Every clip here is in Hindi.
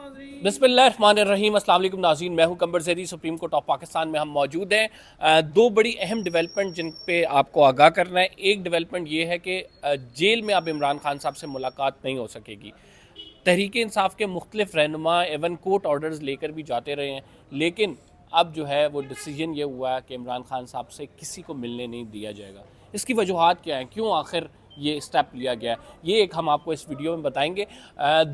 बिस्मिल्लाहिर्रहमानिर्रहीम। अस्सलाम वालेकुम नाज़रीन, मैं हूं कंबर Zaidi. Supreme court of Pakistan में हम मौजूद हैं। दो बड़ी अहम डेवलपमेंट जिन पे आपको आगाह करना है। एक डेवलपमेंट ये है कि जेल में अब इमरान खान साहब से मुलाकात नहीं हो सकेगी। तहरीक इंसाफ के मुख्तलिफ रहनुमा एवन कोर्ट ऑर्डर्स लेकर भी जाते रहे हैं, लेकिन अब जो है वो डिसीजन ये हुआ है कि इमरान खान साहब से किसी को मिलने नहीं दिया जाएगा। इसकी वजूहत क्या हैं, क्यों आखिर ये स्टेप लिया गया, ये एक हम आपको इस वीडियो में बताएंगे।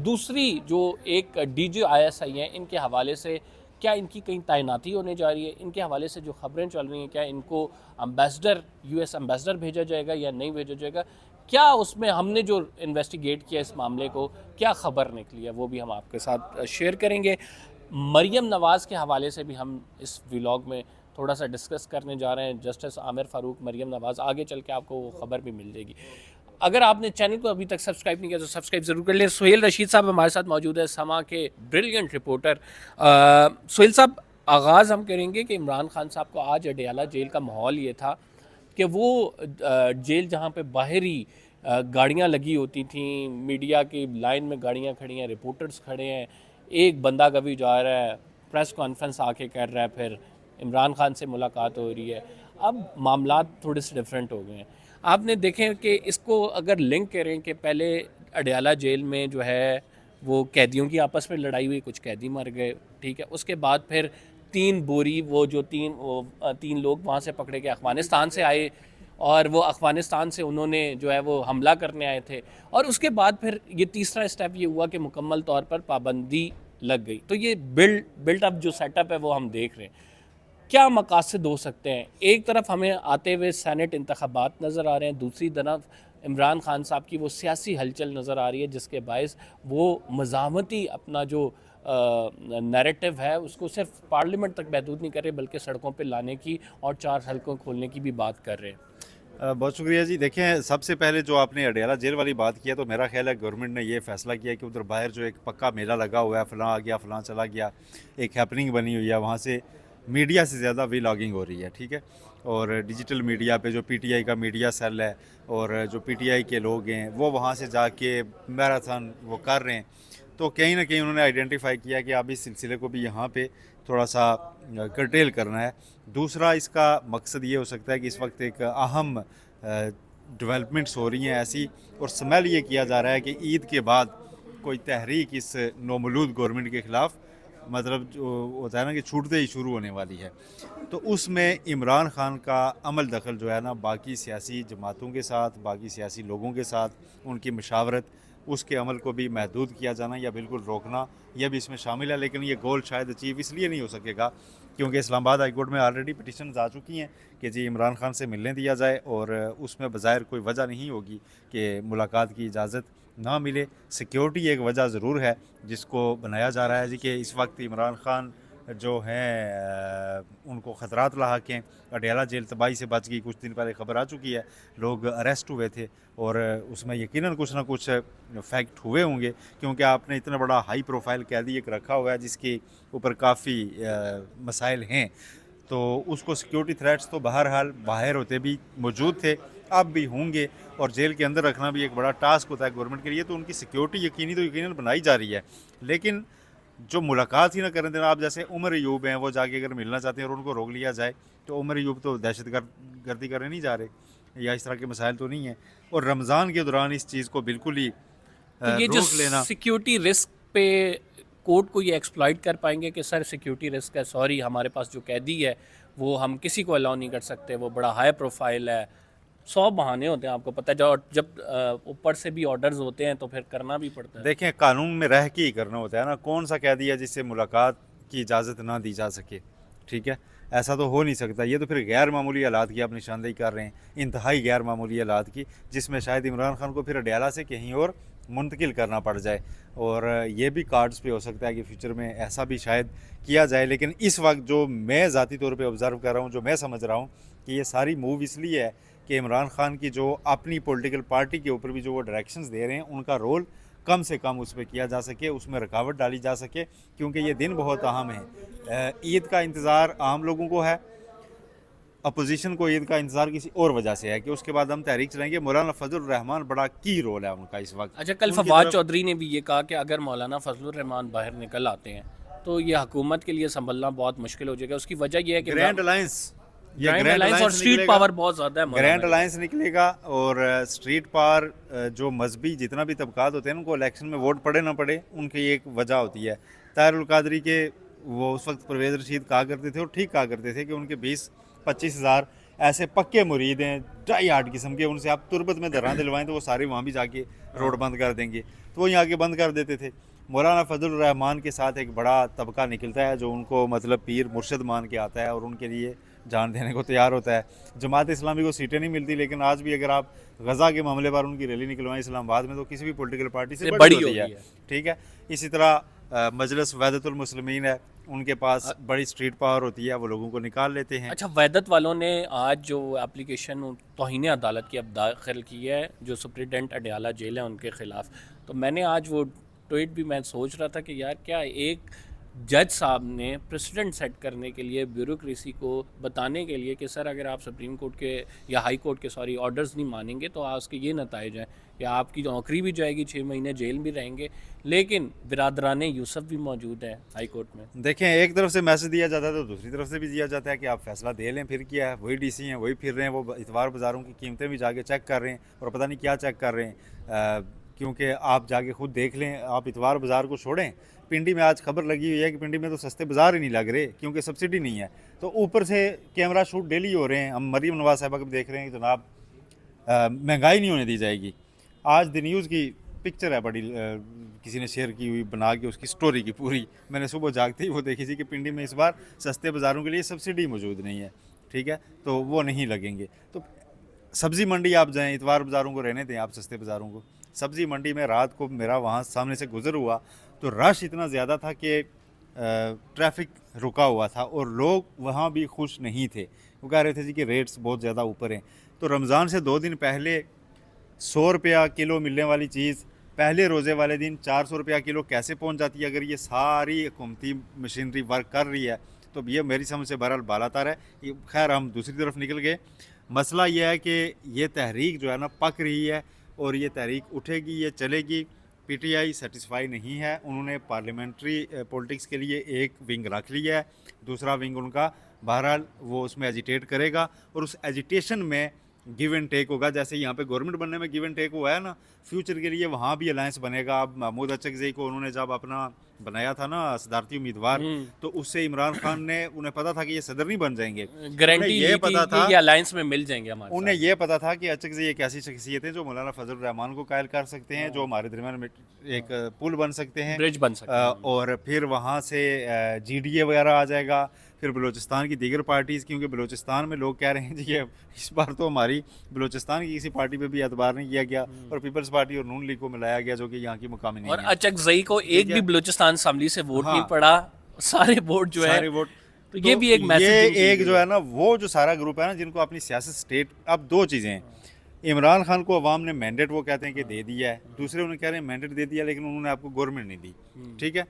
दूसरी जो एक DGISI हैं, इनके हवाले से क्या इनकी कहीं तैनाती होने जा रही है, इनके हवाले से जो खबरें चल रही हैं, क्या इनको अम्बेसडर US अम्बेसडर भेजा जाएगा या नहीं भेजा जाएगा, क्या उसमें हमने जो इन्वेस्टिगेट किया इस मामले को, क्या खबर निकली है, वो भी हम आपके साथ शेयर करेंगे। मरियम नवाज़ के हवाले से भी हम इस व्लॉग में थोड़ा सा डिस्कस करने जा रहे हैं। जस्टिस आमिर फ़ारूक, मरियम नवाज़, आगे चल के आपको वो खबर भी मिल जाएगी। अगर आपने चैनल को अभी तक सब्सक्राइब नहीं किया तो सब्सक्राइब ज़रूर कर लें। सुहेल रशीद साहब हमारे साथ मौजूद है, समा के ब्रिलियंट रिपोर्टर। सुहेल साहब, आगाज़ हम करेंगे कि इमरान खान साहब को आज अडयाला जेल का माहौल ये था कि वो जेल जहाँ पे बाहरी गाड़ियाँ लगी होती थी, मीडिया की लाइन में गाड़ियाँ खड़ी हैं, रिपोर्टर्स खड़े हैं, एक बंदा कभी जा रहा है, प्रेस कॉन्फ्रेंस आके कर रहा है, फिर इमरान खान से मुलाकात हो रही है। अब मामलात थोड़े से डिफरेंट हो गए हैं। आपने देखें कि इसको अगर लिंक करें कि पहले अडयाला जेल में जो है वो कैदियों की आपस में लड़ाई हुई, कुछ कैदी मर गए, ठीक है। उसके बाद फिर तीन लोग वहाँ से पकड़े गए, अफ़गानिस्तान से आए, और वो अफ़गानिस्तान से उन्होंने जो है वो हमला करने आए थे, और उसके बाद फिर ये तीसरा स्टेप ये हुआ कि मुकम्मल तौर पर पाबंदी लग गई। तो ये बिल्ट अप जो सेटअप है वो हम देख रहे हैं। क्या मकासद हो सकते हैं? एक तरफ हमें आते हुए सैनेट इंतखाबात नज़र आ रहे हैं, दूसरी तरफ इमरान खान साहब की वो सियासी हलचल नज़र आ रही है जिसके बायस वो मज़ामती अपना जो नैरेटिव है उसको सिर्फ पार्लियामेंट तक महदूद नहीं कर रहे, बल्कि सड़कों पे लाने की और 4 हलकों खोलने की भी बात कर रहे हैं। बहुत शुक्रिया जी। देखें, सबसे पहले जो आपने अडयाला जेल वाली बात किया, तो मेरा ख्याल है गवर्नमेंट ने ये फैसला किया कि उधर बाहर जो एक पक्का मेला लगा हुआ है, फ़लाँ आ गया फ़लाँ चला गया, एक हैपनिंग बनी हुई है, वहाँ से मीडिया से ज़्यादा व्लॉगिंग हो रही है, ठीक है। और डिजिटल मीडिया पे जो PTI का मीडिया सेल है और जो PTI के लोग हैं वो वहाँ से जाके मैराथन वो कर रहे हैं। तो कहीं ना कहीं उन्होंने आइडेंटिफाई किया कि अब इस सिलसिले को भी यहाँ पे थोड़ा सा कर्टेल करना है। दूसरा इसका मकसद ये हो सकता है कि इस वक्त एक अहम डेवलपमेंट्स हो रही हैं ऐसी, और स्मेल ये किया जा रहा है कि ईद के बाद कोई तहरीक इस नौमूलूद गवर्नमेंट के ख़िलाफ़, मतलब जो होता है ना कि छूटते ही शुरू होने वाली है। तो उसमें इमरान खान का अमल दखल जो है ना, बाकी सियासी जमातों के साथ, बाकी सियासी लोगों के साथ उनकी मशावरत, उसके अमल को भी महदूद किया जाना या बिल्कुल रोकना, यह भी इसमें शामिल है। लेकिन ये गोल शायद अचीव इसलिए नहीं हो सकेगा क्योंकि इस्लामाबाद हाई कोर्ट में ऑलरेडी पिटिशन्स आ चुकी हैं कि जी इमरान खान से मिलने दिया जाए, और उसमें बज़ाहिर कोई वजह नहीं होगी कि मुलाकात की इजाज़त ना मिले। सिक्योरिटी एक वजह ज़रूर है जिसको बनाया जा रहा है जी कि इस वक्त इमरान खान जो हैं उनको ख़तरात लाहक हैं। अडयाला जेल तबाही से बच गई, कुछ दिन पहले खबर आ चुकी है, लोग अरेस्ट हुए थे, और उसमें यकीनन कुछ ना कुछ फैक्ट हुए होंगे क्योंकि आपने इतना बड़ा हाई प्रोफाइल कैदी एक रखा हुआ है जिसके ऊपर काफ़ी मसाइल हैं। तो उसको सिक्योरिटी थ्रेट्स तो बहरहाल बाहर होते भी मौजूद थे, अब भी होंगे, और जेल के अंदर रखना भी एक बड़ा टास्क होता है गवर्नमेंट के लिए। तो उनकी सिक्योरिटी यकीनन बनाई जा रही है, लेकिन जो मुलाकात ही ना करने देना। आप जैसे उमर अयूब हैं, वो जाके अगर मिलना चाहते हैं और उनको रोक लिया जाए, तो उमर अयूब तो दहशत गर्दी करने नहीं जा रहे या इस तरह के मसाइल तो नहीं है। और रमज़ान के दौरान इस चीज़ को बिल्कुल ही तो ये जो रोक लेना। सिक्योरिटी रिस्क पे कोर्ट को ये एक्सप्लॉइट कर पाएंगे कि सर सिक्योरिटी रिस्क है, सॉरी हमारे पास जो कैदी है वो हम किसी को अलाउ नहीं कर सकते, वो बड़ा हाई प्रोफाइल है, 100 बहाने होते हैं, आपको पता है। जब ऊपर से भी ऑर्डर्स होते हैं तो फिर करना भी पड़ता है। देखें, कानून में रह के ही करना होता है ना। कौन सा कैदी है जिससे मुलाकात की इजाज़त ना दी जा सके, ठीक है। ऐसा तो हो नहीं सकता। ये तो फिर गैर मामूली हालात की आप निशानदेही कर रहे हैं, इंतहाई गैर मामूली हालात की, जिसमें शायद इमरान खान को फिर अडयाला से कहीं और मुंतकिल करना पड़ जाए। और ये भी कार्ड्स पे हो सकता है कि फ्यूचर में ऐसा भी शायद किया जाए। लेकिन इस वक्त जो मैं ज़ाती तौर पे ऑब्ज़र्व कर रहा हूँ, जो मैं समझ रहा हूँ कि ये सारी मूव इसलिए है कि इमरान खान की जो अपनी पॉलिटिकल पार्टी के ऊपर भी जो वो डायरेक्शंस दे रहे हैं, उनका रोल कम से कम उस पर किया जा सके, उसमें रुकावट डाली जा सके, क्योंकि ये दिन बहुत अहम है। ईद का इंतज़ार आम लोगों को है, अपोजिशन को ईद का इंतज़ार किसी और वजह से है कि उसके बाद हम तहरीक चलाएंगे। मौलाना फजल रहमान बड़ा की रोल है उनका इस वक्त। अच्छा, कल उनकी फवाद तरफ चौधरी ने भी ये कहा कि अगर मौलाना फजलुर रहमान बाहर निकल आते हैं तो ये हुकूमत के लिए संभलना बहुत मुश्किल हो जाएगा। उसकी वजह यह है कि ग्रैंड अलायंस, ये ग्रैंड ग्रैंड अलायंस और अलायंस स्ट्रीट निकलेगा, पावर बहुत ज़्यादा है ग्रैंड मौलाना के। अलायंस निकलेगा। और स्ट्रीट पावर जो मजहबी जितना भी तबकात होते हैं उनको इलेक्शन में वोट पड़े ना पड़े, उनकी एक वजह होती है। ताहिरुल कादरी के वो उस वक्त परवेज़ रशीद कहा करते थे और ठीक कहा करते थे कि उनके 20-25 हज़ार ऐसे पक्के मुरीद हैं ड्राई हार्ट किस्म के, उनसे आप तुरबत में धरना दिलवाएं तो वो सारे वहाँ भी जाके रोड बंद कर देंगे, तो वो यहाँ के बंद कर देते थे। मौलाना फजल रहमान के साथ एक बड़ा तबका निकलता है जो उनको मतलब पीर मुर्शद मान के आता है और उनके लिए जान देने को तैयार होता है। जमात इस्लामी को सीटें नहीं मिलती, लेकिन आज भी अगर आप गज़ा के मामले पर उनकी रैली निकलवाएं इस्लामाबाद में तो किसी भी पॉलिटिकल पार्टी से बड़ी होती है। ठीक है, इसी तरह मजलिस वहदतुल मुस्लिमीन है, उनके पास बड़ी स्ट्रीट पावर होती है, वो लोगों को निकाल लेते हैं। अच्छा, वैदत वालों ने आज जो एप्लीकेशन तौहीन अदालत की अब दाखिल की है जो सुप्रिटेंडेंट अडयाला जेल है उनके ख़िलाफ़, तो मैंने आज वो ट्वीट भी मैं सोच रहा था कि यार क्या एक जज साहब ने प्रेसिडेंट सेट करने के लिए ब्यूरोक्रेसी को बताने के लिए कि सर अगर आप सुप्रीम कोर्ट के या हाई कोर्ट के ऑर्डर्स नहीं मानेंगे तो उसके ये नताइज हैं कि आपकी नौकरी भी जाएगी, 6 महीने जेल भी रहेंगे। लेकिन बिरादरान यूसुफ भी मौजूद है हाई कोर्ट में। देखें, एक तरफ से मैसेज दिया जाता है तो दूसरी तरफ से भी दिया जाता है कि आप फैसला दे लें। फिर क्या है, वही डीसी हैं, वही फिर रहे हैं, वो इतवार बाज़ारों की कीमतें भी जाके चेक कर रहे हैं और पता नहीं क्या चेक कर रहे हैं। क्योंकि आप जाके खुद देख लें, आप इतवार बाज़ार को छोड़ें, पिंडी में आज खबर लगी हुई है कि पिंडी में तो सस्ते बाज़ार ही नहीं लग रहे क्योंकि सब्सिडी नहीं है। तो ऊपर से कैमरा शूट डेली हो रहे हैं। हम मरीम नवाज साहबा को भी देख रहे हैं कि जनाब महंगाई नहीं होने दी जाएगी। आज द न्यूज़ की पिक्चर है बड़ी, किसी ने शेयर की हुई बना के उसकी स्टोरी की पूरी, मैंने सुबह जागते ही वो देखी थी कि पिंडी में इस बार सस्ते बाज़ारों के लिए सब्सिडी मौजूद नहीं है। ठीक है, तो वो नहीं लगेंगे। तो सब्ज़ी मंडी आप जाएं, इतवार बाज़ारों को रहने दें, आप सस्ते बाज़ारों को। सब्ज़ी मंडी में रात को मेरा वहाँ सामने से गुजर हुआ तो रश इतना ज़्यादा था कि ट्रैफिक रुका हुआ था और लोग वहाँ भी खुश नहीं थे। वो कह रहे थे जी कि रेट्स बहुत ज़्यादा ऊपर हैं। तो रमज़ान से 2 दिन पहले 100 रुपया किलो मिलने वाली चीज़ पहले रोज़े वाले दिन 400 रुपया किलो कैसे पहुँच जाती है? अगर ये सारी हुकूमती मशीनरी वर्क कर रही है तो ये मेरी समझ से बहरहाल बालातर है। खैर, हम दूसरी तरफ निकल गए। मसला ये है कि ये तहरीक जो है ना पक रही है और ये तहरीक उठेगी, ये चलेगी। पीटीआई सेटिस्फाई नहीं है, उन्होंने पार्लियामेंट्री पॉलिटिक्स के लिए एक विंग रख लिया है, दूसरा विंग उनका बहरहाल वो उसमें एजिटेट करेगा और उस एजिटेशन में गिव एंड टेक होगा। जैसे यहाँ पे गवर्नमेंट बनने में गिव एंड टेक हुआ है ना, फ्यूचर के लिए वहाँ भी अलायंस बनेगा। अब महमूद अचकज़ई को उन्होंने जब अपना बनाया था ना सदारती उम्मीदवार, तो उससे इमरान खान ने, उन्हें पता था कि ये सदर नहीं बन जाएंगे, गारंटी ये पता था, ये अलायंस में मिल जाएंगे हमारे उन्हें साथ। ये पता था कि अचकज़ई एक ऐसी शख्सियत है जो मौलाना फजल रहमान को कायल कर सकते हैं, जो हमारे दरमियान में एक पुल बन सकते हैं, ब्रिज बन सकते हैं। और फिर वहाँ से जीडीए वगैरह आ जाएगा। फिर बलूचिस्तान की दीगर पार्टीज़, क्योंकि बलूचिस्तान में लोग कह रहे हैं जी कि इस बार तो हमारी बलूचिस्तान की किसी पार्टी पे भी एतबार नहीं किया गया और पीपल्स पार्टी और नून लीग को मिलाया गया जो कि यहाँ की मुकामी नहीं और है। अचकज़ई को एक भी बलूचिस्तान असम्बली से वोट नहीं पड़ा, सारे वोट जो है, सारे वोट। तो ये भी एक मैसेज, ये एक जो है ना वो जो सारा ग्रुप है ना जिनको अपनी सियासत स्टेट, अब दो चीज़ें हैं। इमरान खान को अवाम ने मैंडेट वो कहते हैं कि दे दिया है, दूसरे उन्हें कह रहे हैं मैंडेट दे दिया लेकिन उन्होंने आपको गवर्नमेंट नहीं दी। ठीक है,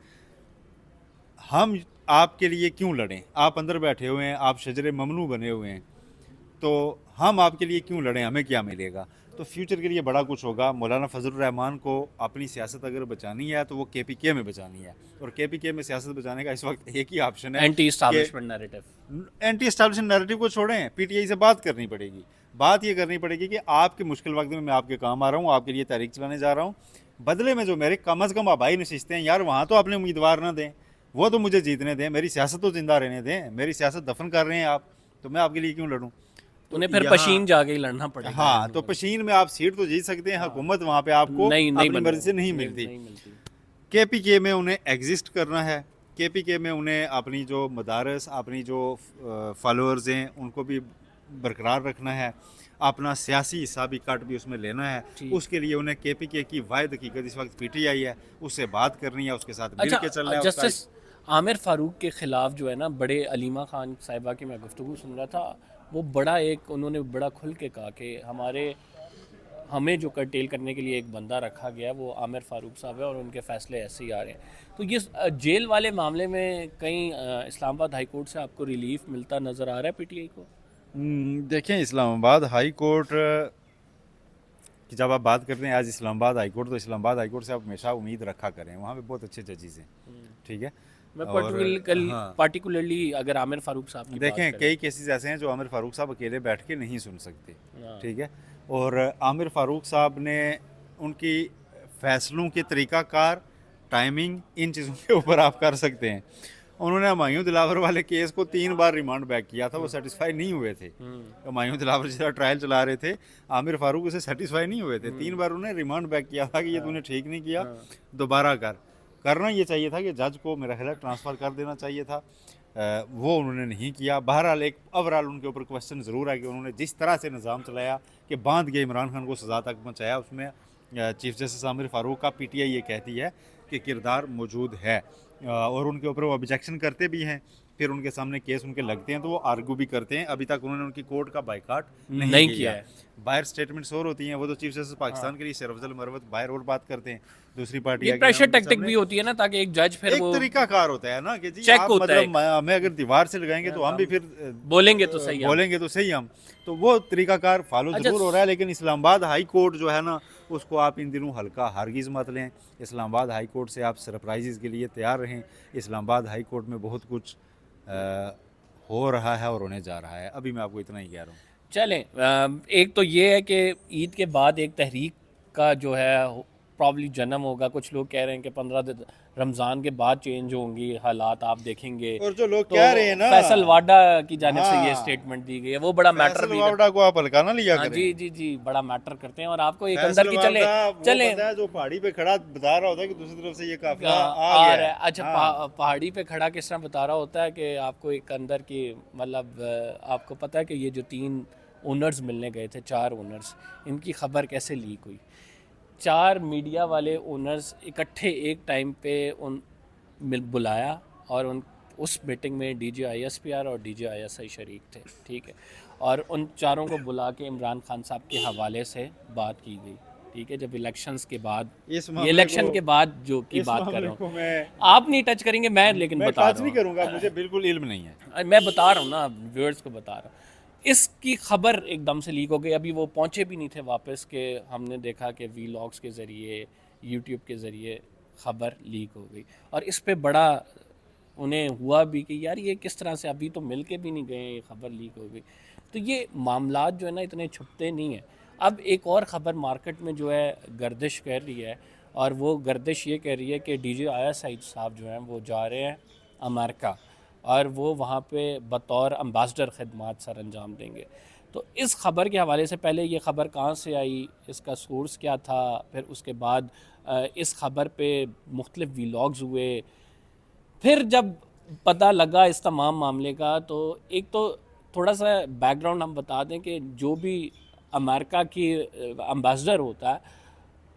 हम आपके लिए क्यों लड़ें? आप अंदर बैठे हुए हैं, आप शजरे ममनू बने हुए हैं, तो हम आपके लिए क्यों लड़ें? हमें क्या मिलेगा? तो फ्यूचर के लिए बड़ा कुछ होगा। मौलाना फजल रहमान को अपनी सियासत अगर बचानी है तो वो केपीके में बचानी है, और केपीके में सियासत बचाने का इस वक्त एक ही ऑप्शन है, anti establishment narrative. Anti establishment narrative को छोड़ें, पीटीआई से बात करनी पड़ेगी। बात ये करनी पड़ेगी कि आपके मुश्किल वक्त में मैं आपके काम आ रहा हूँ, आपके लिए तहरीक चलाने जा रहा हूँ, बदले में जो मेरे कम अज़ कम आबाई नशिस्तें हैं यार, वहाँ तो अपने उम्मीदवार ना दें, वो तो मुझे जीतने दें, मेरी सियासत तो जिंदा रहने दें। मेरी सियासत दफन कर रहे हैं आप, तो मैं आपके लिए क्यों लड़ूं? तो उन्हें फिर पशीन जाके ही लड़ना पड़ेगा। हाँ, तो पशीन में आप सीट तो जीत सकते हैं, हुकूमत वहाँ पे आपको अपनी मर्जी से नहीं मिलती। केपीके में उन्हें एग्जिस्ट करना है, केपीके में उन्हें अपनी जो मदारस, अपनी जो फॉलोअर्स हैं उनको भी बरकरार रखना है, अपना सियासी हिस्सा भी कट भी उसमें लेना है। उसके लिए उन्हें केपीके की वाहिद हकीकत इस वक्त पीटीआई है, उससे बात करनी है, उसके साथ मिल के चलना है। जस्टिस आमिर फारूक के ख़िलाफ़ जो है ना, बड़े अलीमा खान साहिबा की मैं गुफ्तगू सुन रहा था, वो बड़ा एक उन्होंने बड़ा खुल के कहा कि हमें जो कर्टेल करने के लिए एक बंदा रखा गया वो आमिर फारूक साहब है और उनके फ़ैसले ऐसे ही आ रहे हैं। तो ये जेल वाले मामले में कहीं इस्लामाबाद हाई कोर्ट से आपको रिलीफ मिलता नज़र आ रहा है पीटीआई को? देखें, इस्लामाबाद हाई कोर्ट कि जब आप बात करते हैं आज इस्लामाबाद हाई कोर्ट, तो इस्लामाबाद हाई कोर्ट से आप हमेशा उम्मीद रखा करें, वहाँ पे बहुत अच्छे जजेस हैं, ठीक है। मैं और हाँ, पार्टिकुलरली अगर आमिर फारूक साहब की बात देखें करें। कई केसेस ऐसे हैं जो आमिर फारूक साहब अकेले बैठ के नहीं सुन सकते, हाँ। ठीक है। और आमिर फारूक साहब ने उनकी फैसलों के तरीक़ाकार, टाइमिंग, इन चीज़ों के ऊपर आप कर सकते हैं। उन्होंने हुमायूं दिलावर वाले केस को 3 बार रिमांड बैक किया था, वो सेटिस्फाई नहीं हुए थे। हुमायूं दिलावर जैसा ट्रायल चला रहे थे, आमिर फारूक उसे सेटिस्फाई नहीं हुए थे, 3 बार उन्हें रिमांड बैक किया था कि ये तूने ठीक नहीं किया, दोबारा करना ये चाहिए था कि जज को मेरा ख्याल है ट्रांसफ़र कर देना चाहिए था। वो उन्होंने नहीं किया। बहरहाल एक ओवरऑल उनके ऊपर क्वेश्चन ज़रूर है कि उन्होंने जिस तरह से निज़ाम चलाया कि बांध के इमरान खान को सज़ा तक पहुँचाया, उसमें चीफ जस्टिस आमिर फारूक का पीटीआई ये कहती है कि किरदार मौजूद है। और उनके ऊपर वो ऑब्जेक्शन करते भी हैं, फिर उनके सामने केस उनके लगते हैं तो वो आर्गू भी करते हैं। अभी तक उन्होंने उनकी कोर्ट का बाइकाट नहीं किया है। बाहर स्टेटमेंट्स और होती हैं, वो तो चीफ जस्टिस पाकिस्तान के लिए शरफजल मरवत बाहर और बात करते हैं, दूसरी पार्टी ये प्रेशर टैक्टिक भी होती है ना, ताकि एक जज फिर एक वो तरीका कार होता है ना कि जी चेक आप होता है। मतलब हमें अगर दीवार से लगाएंगे तो हम भी फिर बोलेंगे तो सही हम। बोलेंगे तो सही हम, तो वो तरीकाकार फॉलो अच्छा, जरूर हो रहा है। लेकिन इस्लामाबाद हाई कोर्ट जो है ना, उसको आप इन दिनों हल्का हरगिज़ मत लें। इस्लामाबाद हाई कोर्ट से आप सरप्राइजेज़ के लिए तैयार रहें। इस्लामाबाद हाई कोर्ट में बहुत कुछ हो रहा है और होने जा रहा है। अभी मैं आपको इतना ही कह रहा हूँ। चलें, एक तो ये है कि ईद के बाद एक तहरीक का जो है प्रॉब्ली जन्म होगा। कुछ लोग कह रहे हैं कि 15 दिन रमज़ान के बाद चेंज होंगी हालात, आप देखेंगे। और जो लोग तो कह रहे हैं ना, फैसल वाडा की जानिब से ये हाँ, स्टेटमेंट दी गई है, वो बड़ा मैटर फैसल भी वावड़ा को आप हल्का ना लिया हाँ करें। जी जी जी, बड़ा मैटर करते हैं। और आपको एक फैसल अंदर की वावड़ा वो चले बंदा है जो पहाड़ी पे खड़ा बता रहा होता है कि दूसरी तरफ से ये काफिला आ आ गया रहा है। है। अच्छा, हाँ, पहाड़ी पे खड़ा किस तरह बता रहा होता है कि आपको एक अंदर की मतलब आपको पता है कि ये जो 3 ओनर्स मिलने गए थे, 4 ओनर्स, इनकी खबर कैसे लीक हुई। 4 मीडिया वाले ओनर्स इकट्ठे एक टाइम पे बुलाया, और उस मीटिंग में DGISPR और DGISI शरीक थे, ठीक है। और उन चारों को बुला के इमरान खान साहब के हवाले से बात की गई, ठीक है। जब इलेक्शंस के बाद, इस ये मामले इलेक्शन को के बाद जो की इस बात कर मामले रहा को हूँ, मैं आप नहीं टच करेंगे, मैं लेकिन बता टच रहा नहीं हूँ। करूंगा, मुझे बिल्कुल इल्म नहीं है। मैं बता रहा हूँ ना, व्यूअर्स को बता रहा हूँ। इसकी खबर एकदम से लीक हो गई, अभी वो पहुँचे भी नहीं थे वापस, के हमने देखा कि वीलॉग्स के ज़रिए, यूट्यूब के ज़रिए खबर लीक हो गई। और इस पे बड़ा उन्हें हुआ भी कि यार ये किस तरह से, अभी तो मिल के भी नहीं गए, ये खबर लीक हो गई। तो ये मामलात जो है ना, इतने छुपते नहीं हैं। अब एक और ख़बर मार्केट में जो है गर्दिश कर रही है, और वो गर्दिश ये कह रही है कि DGISI साहब जो हैं वो जा रहे हैं अमेरिका, और वो वहाँ पे बतौर अम्बासडर ख़िदमात सर अंजाम देंगे। तो इस ख़बर के हवाले से, पहले ये ख़बर कहाँ से आई, इसका सोर्स क्या था, फिर उसके बाद इस ख़बर पे मुख्तलिफ वीलॉग्स हुए। फिर जब पता लगा इस तमाम मामले का, तो एक तो थोड़ा सा बैकग्राउंड हम बता दें कि जो भी अमेरिका की अम्बासडर होता है,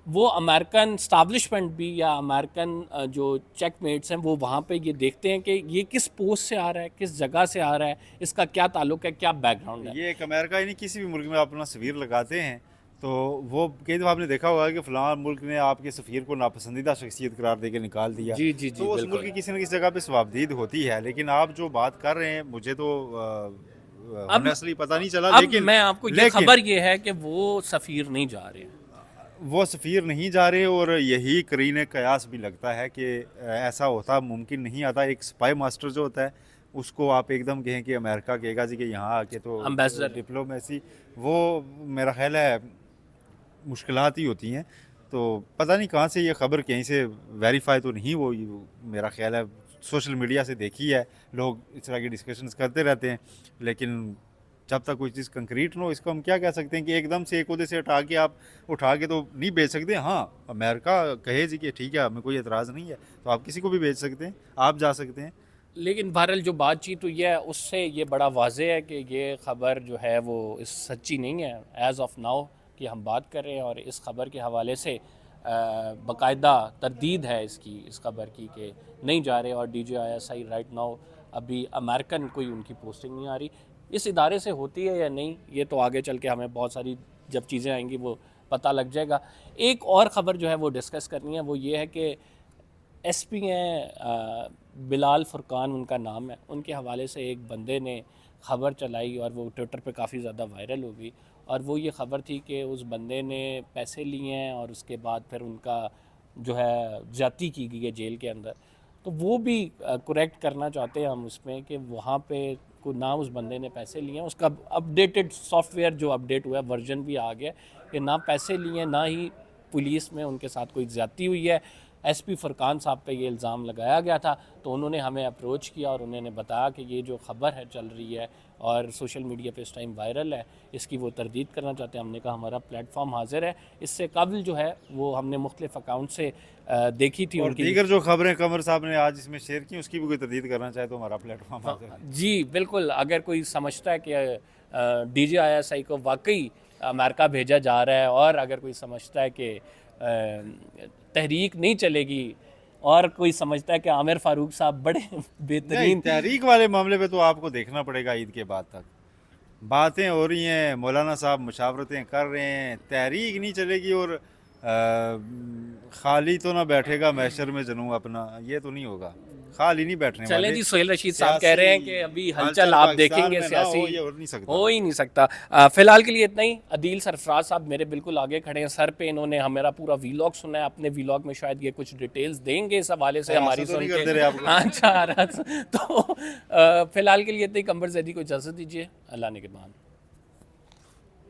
वो अमेरिकन स्टैब्लिशमेंट भी, या अमेरिकन जो चेकमेट्स हैं, वो वहाँ पे ये देखते हैं कि ये किस पोस्ट से आ रहा है, किस जगह से आ रहा है, इसका क्या ताल्लुक है, क्या बैकग्राउंड है। ये एक अमेरिका ही नहीं, किसी भी मुल्क में आप अपना सफ़ीर लगाते हैं तो वो कई दफ़ा आपने देखा होगा कि फ़लाँ मुल्क ने आपके सफ़ीर को नापसंदीदा शख्सियत करार दे के निकाल दिया। जी जी तो जी, उस मुल्क बिल्कुल। की किसी न किसी जगह पे सवाबदीद होती है। लेकिन आप जो बात कर रहे हैं, मुझे तो अब ऑनेस्टली पता नहीं चला। अब लेकिन मैं आपको ये लेकिन खबर ये है कि वो सफ़ीर नहीं जा रहे हैं। वो सफ़ीर नहीं जा रहे, और यही करीने कयास भी लगता है कि ऐसा होता मुमकिन नहीं आता। एक स्पाई मास्टर जो होता है, उसको आप एकदम कहें कि अमेरिका कहेगा जी कि यहाँ आके तो अम्बेसडर डिप्लोमेसी, वो मेरा ख्याल है मुश्किलात ही होती हैं। तो पता नहीं कहाँ से ये ख़बर, कहीं से वेरीफाई तो नहीं, वो मेरा ख्याल है सोशल मीडिया से देखी है, लोग इस तरह की डिस्कशंस करते रहते हैं। लेकिन जब तक कोई चीज़ कंक्रीट ना हो, इसको हम क्या कह सकते हैं कि एकदम से एक उहदे से हटा के आप उठा के तो नहीं बेच सकते। हाँ, अमेरिका कहे जी कि ठीक है, हमें कोई एतराज़ नहीं है, तो आप किसी को भी बेच सकते हैं, आप जा सकते हैं। लेकिन बहरहाल जो बातचीत हुई है, उससे ये बड़ा वाज़ेह है कि ये ख़बर जो है वो सच्ची नहीं है एज़ ऑफ़ नाउ कि हम बात कर रहे हैं। और इस ख़बर के हवाले से बाकायदा तरदीद है इस ख़बर की कि नहीं जा रहे। और DGISI राइट नाउ अभी अमेरिकन कोई उनकी पोस्टिंग नहीं आ रही। इस इदारे से होती है या नहीं, ये तो आगे चल के हमें बहुत सारी जब चीज़ें आएंगी वो पता लग जाएगा। एक और ख़बर जो है वो डिस्कस करनी है, वो ये है कि SP हैं बिलाल फुरकान उनका नाम है, उनके हवाले से एक बंदे ने ख़बर चलाई और वो ट्विटर पे काफ़ी ज़्यादा वायरल हो गई, और वो ये ख़बर थी कि उस बंदे ने पैसे लिए हैं और उसके बाद फिर उनका जो है ज़्यादती की गई है जेल के अंदर। तो वो भी करेक्ट करना चाहते हैं हम उसमें कि वहाँ पे को ना उस बंदे ने पैसे लिए हैं, उसका अपडेटेड सॉफ्टवेयर जो अपडेट हुआ है वर्जन भी आ गया कि ना पैसे लिए हैं, ना ही पुलिस में उनके साथ कोई ज़्यादती हुई है। एसपी फरकान साहब पे ये इल्ज़ाम लगाया गया था, तो उन्होंने हमें अप्रोच किया और उन्होंने बताया कि ये जो ख़बर है चल रही है और सोशल मीडिया पे इस टाइम वायरल है, इसकी वो तरदीद करना चाहते हैं। हमने कहा हमारा प्लेटफॉर्म हाजिर है। इससे कबल जो है वो हमने मुख्तलिफ अकाउंट से देखी थी और उनकी। दीगर जो खबरें कमर साहब ने आज इसमें शेयर की उसकी भी कोई तरदीद करना चाहे तो हमारा प्लेटफॉर्म हाजिर है। जी बिल्कुल, अगर कोई समझता है कि DJISI को वाकई अमेरिका भेजा जा रहा है, और अगर कोई समझता है कि तहरीक नहीं चलेगी, और कोई समझता है कि आमिर फारूक साहब बड़े नहीं, बेहतरीन। तहरीक वाले मामले पे तो आपको देखना पड़ेगा ईद के बाद तक। बातें हो रही हैं, मौलाना साहब मुशावरतें कर रहे हैं, तहरीक नहीं चलेगी और खाली तो ना बैठेगा महशर में जनू अपना, ये तो नहीं होगा, खाली नहीं बैठने चलें वाले। जी, सोहेल रशीद साहब कह रहे हैं कि अभी हलचल आप पाकिस्तान देखेंगे में ना सियासी, हो, ये हो नहीं सकता। हो ही नहीं सकता। फिलहाल के लिए इतना ही। अदील सरफराज साहब मेरे बिल्कुल आगे खड़े हैं, सर पे इन्होंने हमारा पूरा वीलॉग सुना है। अपने वीलॉग में शायद ये कुछ डिटेल्स देंगे इस हवाले से हमारी तो सुन नहीं के। करते रहे आपको। अच्छा, तो फिलहाल के लिए इतना ही। कंबर ज़ैदी को इजाज़त दीजिए, अल्लाह ने के बाद।